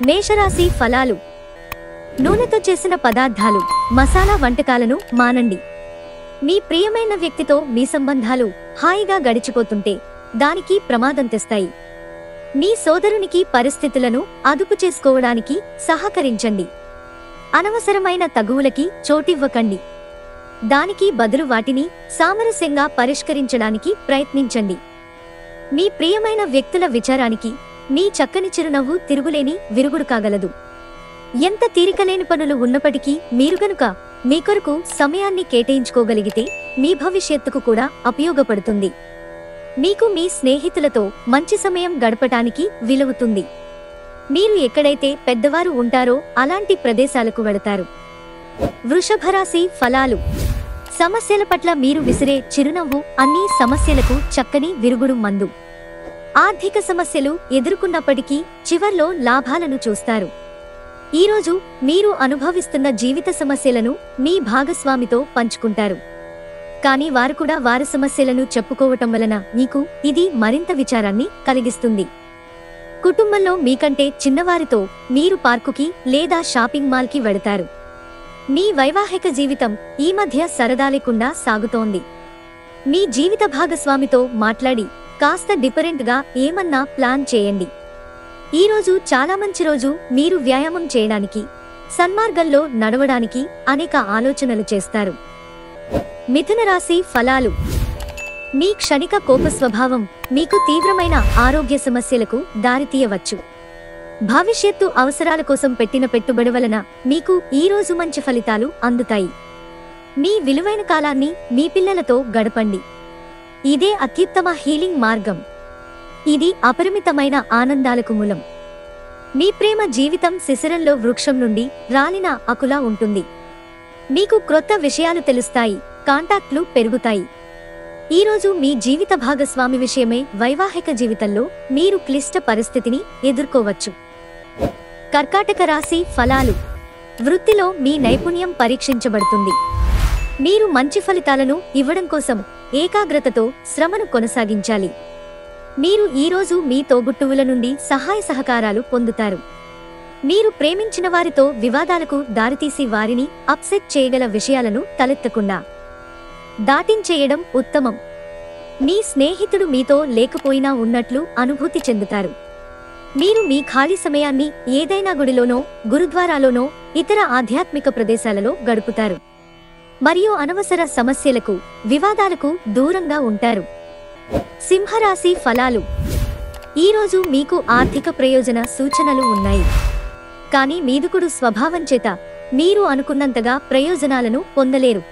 మేషరాశి ఫలాలు. నూనెతో చేసిన పదార్థాలు, మసాలా వంటకాలను మానండి. మీ ప్రియమైన వ్యక్తితో మీ సంబంధాలు హాయిగా గడిచిపోతుంటే దానికి ప్రమాదం తెస్తాయి. మీ సోదరునికి పరిస్థితులను అదుపు చేసుకోవడానికి సహకరించండి. అనవసరమైన తగువులకి చోటివ్వకండి. దానికి బదులు వాటిని సామరస్యంగా పరిష్కరించడానికి ప్రయత్నించండి. మీ ప్రియమైన వ్యక్తుల విచారానికి మీ చక్కని చిరునవ్వు తిరుగులేని విరుగుడు కాగలదు. ఎంత తీరికలేని పనులు ఉన్నప్పటికీ మీరు గనుక మీ కొరకు సమయాన్ని కేటాయించుకోగలిగితే మీ భవిష్యత్తుకు కూడా ఉపయోగపడుతుంది. మీకు మీ స్నేహితులతో మంచి సమయం గడపటానికి వీలవుతుంది. మీరు ఎక్కడైతే పెద్దవారు ఉంటారో అలాంటి ప్రదేశాలకు వెళతారు. వృషభరాశి ఫలాలు. సమస్యల పట్ల మీరు విసిరే చిరునవ్వు అన్ని సమస్యలకు చక్కని విరుగుడు మందు. ఆర్థిక సమస్యలు ఎదుర్కొన్నప్పటికీ చివర్లో లాభాలను చూస్తారు. ఈరోజు మీరు అనుభవిస్తున్న జీవిత సమస్యలను మీ భాగస్వామితో పంచుకుంటారు. కానీ వారు కూడా వారి సమస్యలను చెప్పుకోవటం వలన మీకు ఇది మరింత విచారాన్ని కలిగిస్తుంది. కుటుంబంలో మీకంటే చిన్నవారితో మీరు పార్కుకి లేదా షాపింగ్ మాల్కి వెళతారు. మీ వైవాహిక జీవితం ఈ మధ్య సరదా లేకుండా సాగుతోంది. మీ జీవిత భాగస్వామితో మాట్లాడి కాస్త డిఫరెంట్గా ఏమన్నా ప్లాన్ చేయండి. ఈరోజు చాలా మంచి రోజు. మీరు వ్యాయామం చేయడానికి, సన్మార్గంలో నడవడానికి అనేక ఆలోచనలు చేస్తారు. మిథున రాశి ఫలాలు. మీ క్షణిక కోప స్వభావం మీకు తీవ్రమైన ఆరోగ్య సమస్యలకు దారితీయవచ్చు. భవిష్యత్తు అవసరాల కోసం పెట్టిన పెట్టుబడి వలన మీకు ఈరోజు మంచి ఫలితాలు అందుతాయి. మీ విలువైన కాలాన్ని మీ పిల్లలతో గడపండి. ఇదే అత్యుత్తమ హీలింగ్ మార్గం. ఇది అపరిమితమైన ఆనందాలకు మూలం. మీ ప్రేమ జీవితం శిశిరంలో వృక్షం నుండి రాలిన ఆకులా ఉంటుంది. మీకు క్రొత్త విషయాలు తెలుస్తాయి, కాంటాక్ట్లు పెరుగుతాయి. ఈరోజు మీ జీవిత భాగస్వామి విషయమే వైవాహిక జీవితంలో మీరు క్లిష్ట పరిస్థితిని ఎదుర్కోవచ్చు. కర్కాటక రాశి ఫలాలు. వృత్తిలో మీ నైపుణ్యం పరీక్షించబడుతుంది. మీరు మంచి ఫలితాలను ఇవ్వడం కోసం ఏకాగ్రతతో శ్రమను కొనసాగించాలి. మీరు ఈరోజు మీ తోబుట్టువుల నుండి సహాయ సహకారాలు పొందుతారు. మీరు ప్రేమించిన వారితో వివాదాలకు దారితీసి వారిని అప్సెట్ చేయగల విషయాలను తలెత్తకుండా దాటించేయడం ఉత్తమం. మీ స్నేహితుడు మీతో లేకపోయినా ఉన్నట్లు అనుభూతి చెందుతారు. మీరు మీ ఖాళీ సమయాన్ని ఏదైనా గుడిలోనో, గురుద్వారాలోనో, ఇతర ఆధ్యాత్మిక ప్రదేశాలలో గడుపుతారు. మరియు అనవసర సమస్యలకు, వివాదాలకు దూరంగా ఉంటారు. సింహరాశి ఫలాలు. ఈరోజు మీకు ఆర్థిక ప్రయోజన సూచనలు ఉన్నాయి. కానీ మీదుకుడు స్వభావం చేత మీరు అనుకున్నంతగా ప్రయోజనాలను పొందలేరు.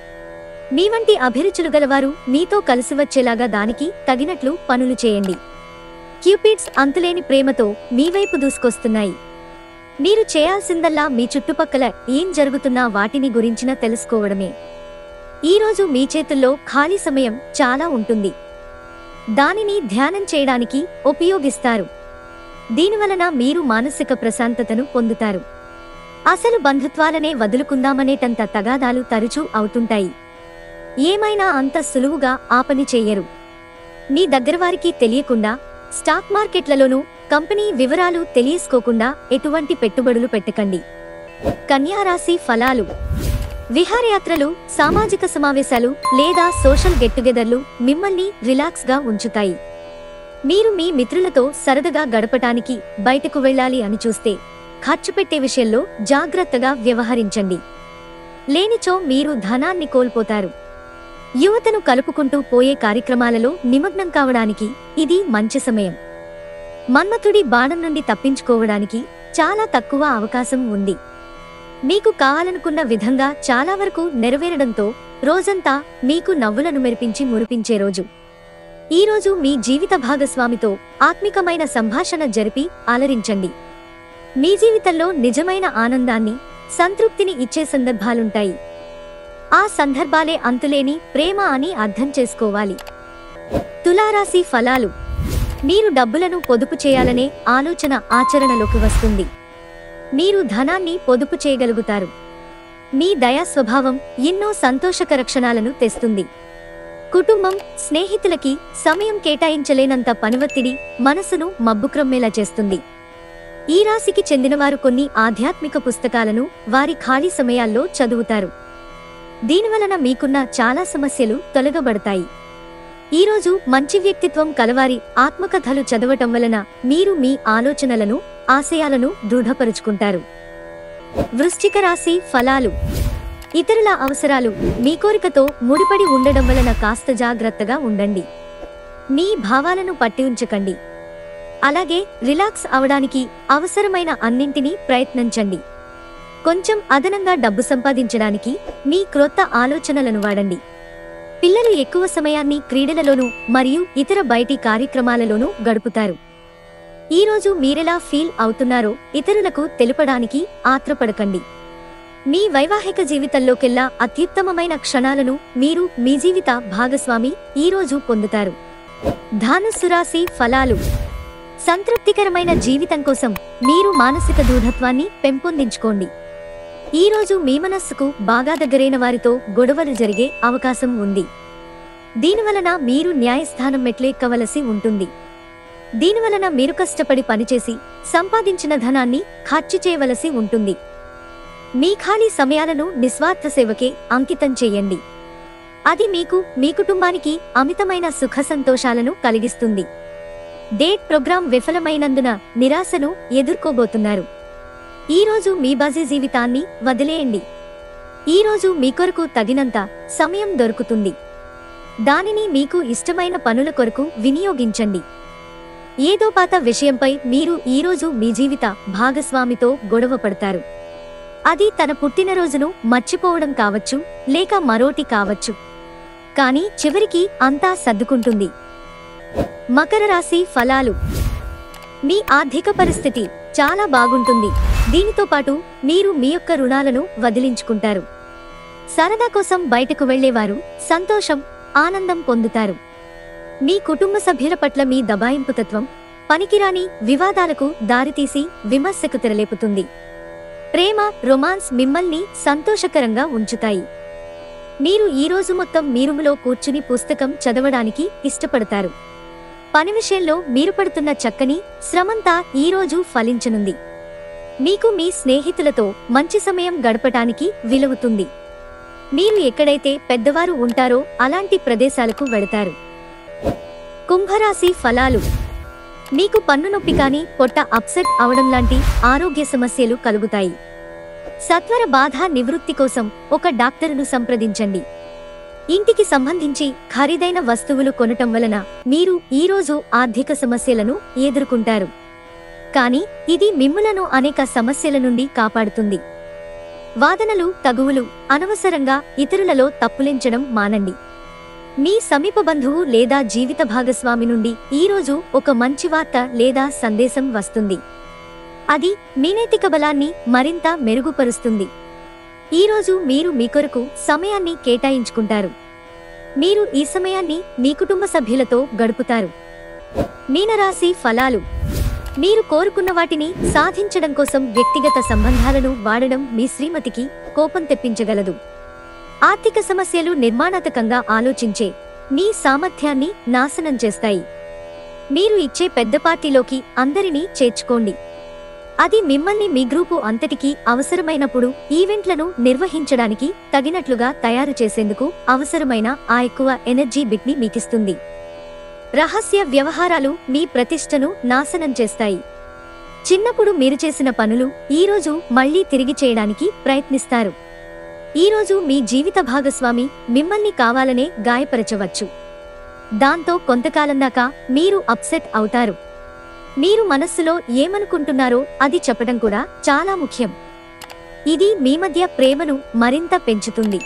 మీ వంటి అభిరుచులు గలవారు మీతో కలిసి వచ్చేలాగా దానికి తగినట్లు పనులు చేయండి. క్యూపిడ్స్ అంతులేని ప్రేమతో మీ వైపు దూసుకొస్తున్నాయి. మీరు చేయాల్సిందల్లా మీ చుట్టుపక్కల ఏం జరుగుతున్నా వాటిని గురించిన తెలుసుకోవడమే. ఈరోజు మీ చేతుల్లో ఖాళీ సమయం చాలా ఉంటుంది. దానిని ధ్యానం చేయడానికి ఉపయోగిస్తారు. దీనివలన మీరు మానసిక ప్రశాంతతను పొందుతారు. అసలు బంధుత్వాలనే వదులుకుందామనేటంత తగాదాలు తరచూ అవుతుంటాయి. ఏమైనా అంత సులువుగా ఆ పని చెయ్యరు. మీ దగ్గరవారికి తెలియకుండా స్టాక్ మార్కెట్లలోనూ కంపెనీ వివరాలు తెలియసుకోకుండా ఎటువంటి పెట్టుబడులు పెట్టకండి. కన్యారాశి ఫలాలు. విహారయాత్రలు, సామాజిక సమావేశాలు లేదా సోషల్ గెట్టుగెదర్లు మిమ్మల్ని రిలాక్స్గా ఉంచుతాయి. మీరు మీ మిత్రులతో సరదాగా గడపటానికి బయటకు వెళ్ళాలి అని చూస్తే ఖర్చు పెట్టే విషయంలో జాగ్రత్తగా వ్యవహరించండి. లేనిచో మీరు ధనాన్ని కోల్పోతారు. యువతను కలుపుకుంటూ పోయే కార్యక్రమాలలో నిమగ్నం కావడానికి ఇది మంచి సమయం. మన్మథుడి బాణం నుండి తప్పించుకోవడానికి చాలా తక్కువ అవకాశం ఉంది. మీకు కావాలనుకున్న విధంగా చాలా వరకు నెరవేరడంతో రోజంతా మీకు నవ్వులను మెరిపించి మురిపించే రోజు. ఈరోజు మీ జీవిత భాగస్వామితో ఆత్మికమైన సంభాషణ జరిపి ఆలరించండి. మీ జీవితంలో నిజమైన ఆనందాన్ని, సంతృప్తిని ఇచ్చే సందర్భాలుంటాయి. ఆ సందర్భాలే అంతులేని ప్రేమ అని అర్థం చేసుకోవాలి. తులారాశి ఫలాలు. మీరు డబ్బులను పొదుపు చేయాలనే ఆలోచన ఆచరణలోకి వస్తుంది. మీరు ధనాన్ని పొదుపు చేయగలుగుతారు. మీ దయా స్వభావం ఎన్నో సంతోషకర క్షణాలను తెస్తుంది. కుటుంబం, స్నేహితులకి సమయం కేటాయించలేనంత పనివత్తిడి మనసును మబ్బుక్రమ్మేలా చేస్తుంది. ఈ రాశికి చెందినవారు కొన్ని ఆధ్యాత్మిక పుస్తకాలను వారి ఖాళీ సమయాల్లో చదువుతారు. దీనివలన మీకున్న చాలా సమస్యలు తొలగబడతాయి. ఈరోజు మంచి వ్యక్తిత్వం కలవారి ఆత్మకథలు చదవటం వలన మీరు మీ ఆలోచనలను, ఆశయాలను దృఢపరుచుకుంటారు. వృశ్చిక రాశి ఫలాలు. ఇతరుల అవసరాలు మీ కోరికతో ముడిపడి ఉండడం వలన కాస్త జాగ్రత్తగా ఉండండి. మీ భావాలను పట్టి ఉంచకండి. అలాగే రిలాక్స్ అవడానికి అవసరమైన అన్నింటినీ ప్రయత్నించండి. కొంచెం అదనంగా డబ్బు సంపాదించడానికి మీ క్రొత్త ఆలోచనలను వాడండి. పిల్లలు ఎక్కువ సమయాన్ని క్రీడలలోనూ మరియు ఇతర బయటి కార్యక్రమాలలోనూ గడుపుతారు. ఈరోజు మీరెలా ఫీల్ అవుతున్నారో ఇతరులకు తెలుపడానికి ఆత్రపడకండి. మీ వైవాహిక జీవితంలోకెల్లా అత్యుత్తమమైన క్షణాలను మీరు మీ జీవిత భాగస్వామి ఈరోజు పొందుతారు. ధనుస్సు రాశి ఫలాలు. సంతృప్తికరమైన జీవితం కోసం మీరు మానసిక దృఢత్వాన్ని పెంపొందించుకోండి. ఈరోజు మీ మనస్సుకు బాగా దగ్గరైన వారితో గొడవలు జరిగే అవకాశం ఉంది. దీనివలన మీరు న్యాయస్థానం మెట్లెక్కవలసి ఉంటుంది. దీనివలన మీరు కష్టపడి పనిచేసి సంపాదించిన ధనాన్ని ఖర్చు చేయవలసి ఉంటుంది. మీ ఖాళీ సమయాలను నిస్వార్థ సేవకే అంకితం చేయండి. అది మీకు, మీ కుటుంబానికి అమితమైన సుఖ సంతోషాలను కలిగిస్తుంది. డేట్ ప్రోగ్రాం విఫలమైనందున నిరాశను ఎదుర్కోబోతున్నారు. ఈరోజు మీ బిజీ జీవితాన్ని వదిలేయండి. ఈరోజు మీ కొరకు తగినంత సమయం దొరుకుతుంది. దానిని మీకు ఇష్టమైన పనుల కొరకు వినియోగించండి. ఏదో పాత విషయంపై మీరు ఈరోజు మీ జీవిత భాగస్వామితో గొడవ పడతారు. అది తన పుట్టినరోజును మర్చిపోవడం కావచ్చు, లేక మరోటి కావచ్చు. కానీ చివరికి అంతా సర్దుకుంటుంది. మకర రాశి ఫలాలు. మీ ఆర్థిక పరిస్థితి చాలా బాగుంటుంది. దీనితో పాటు మీరు మీ యొక్క రుణాలను వదిలించుకుంటారు. సరదా కోసం బయటకు వెళ్లేవారు సంతోషం, ఆనందం పొందుతారు. మీ కుటుంబ సభ్యుల పట్ల మీ దబాయింపుతత్వం పనికిరాని వివాదాలకు దారితీసి విమర్శకు తెరలేపుతుంది. ప్రేమ, రొమాన్స్ మిమ్మల్ని సంతోషకరంగా ఉంచుతాయి. మీరు ఈరోజు మొత్తం మీ రూములో కూర్చుని పుస్తకం చదవడానికి ఇష్టపడతారు. పని విషయంలో మీరు పడుతున్న చక్కని శ్రమంతా ఈరోజు ఫలించనుంది. మీకు మీ స్నేహితులతో మంచి సమయం గడపటానికి వీలవుతుంది. మీరు ఎక్కడైతే పెద్దవారు ఉంటారో అలాంటి ప్రదేశాలకు వెళతారు. కుంభరాశి ఫలాలు. మీకు పన్ను నొప్పి కానీ, పొట్ట అప్సెట్ అవడం లాంటి ఆరోగ్య సమస్యలు కలుగుతాయి. సత్వర బాధ నివృత్తి కోసం ఒక డాక్టరును సంప్రదించండి. ఇంటికి సంబంధించి ఖరీదైన వస్తువులు కొనటం వలన మీరు ఈరోజు ఆర్థిక సమస్యలను ఎదుర్కొంటారు. కానీ ఇది మిమ్ములను అనేక సమస్యల నుండి కాపాడుతుంది. వాదనలు, తగువులు, అనవసరంగా ఇతరులలో తప్పులెంచడం మానండి. మీ సమీప బంధువు లేదా జీవిత భాగస్వామి నుండి ఈరోజు ఒక మంచి వార్త లేదా సందేశం వస్తుంది. అది మీ నైతిక బలాన్ని మరింత మెరుగుపరుస్తుంది. ఈరోజు మీరు మీ కొరకు సమయాన్ని కేటాయించుకుంటారు. మీరు ఈ సమయాన్ని మీ కుటుంబ సభ్యులతో గడుపుతారు. మీనరాశి ఫలాలు. మీరు కోరుకున్న వాటిని సాధించడం కోసం వ్యక్తిగత సంబంధాలను వాడడం మీ శ్రీమతికి కోపం తెప్పించగలదు. ఆర్థిక సమస్యలు నిర్మాణాత్మకంగా ఆలోచించే మీ సామర్థ్యాన్ని నాశనం చేస్తాయి. మీరు ఇచ్చే పెద్ద పార్టీలోకి అందరినీ చేర్చుకోండి. అది మిమ్మల్ని మీ గ్రూపు అంతటికీ అవసరమైనప్పుడు ఈవెంట్లను నిర్వహించడానికి తగినట్లుగా తయారు చేసేందుకు అవసరమైన ఆ ఎక్కువ ఎనర్జీ బిట్ని మీకిస్తుంది. రహస్య వ్యవహారాలు మీ ప్రతిష్టను నాశనం చేస్తాయి. చిన్నప్పుడు మీరు చేసిన పనులు ఈరోజు మళ్లీ తిరిగి చేయడానికి ప్రయత్నిస్తారు. ఈరోజు మీ జీవిత భాగస్వామి మిమ్మల్ని కావాలనే గాయపరచవచ్చు. దాంతో కొంతకాలం దాకా మీరు అప్సెట్ అవుతారు. మీరు మనస్సులో ఏమనుకుంటున్నారో అది చెప్పడం కూడా చాలా ముఖ్యం. ఇది మీ మధ్య ప్రేమను మరింత పెంచుతుంది.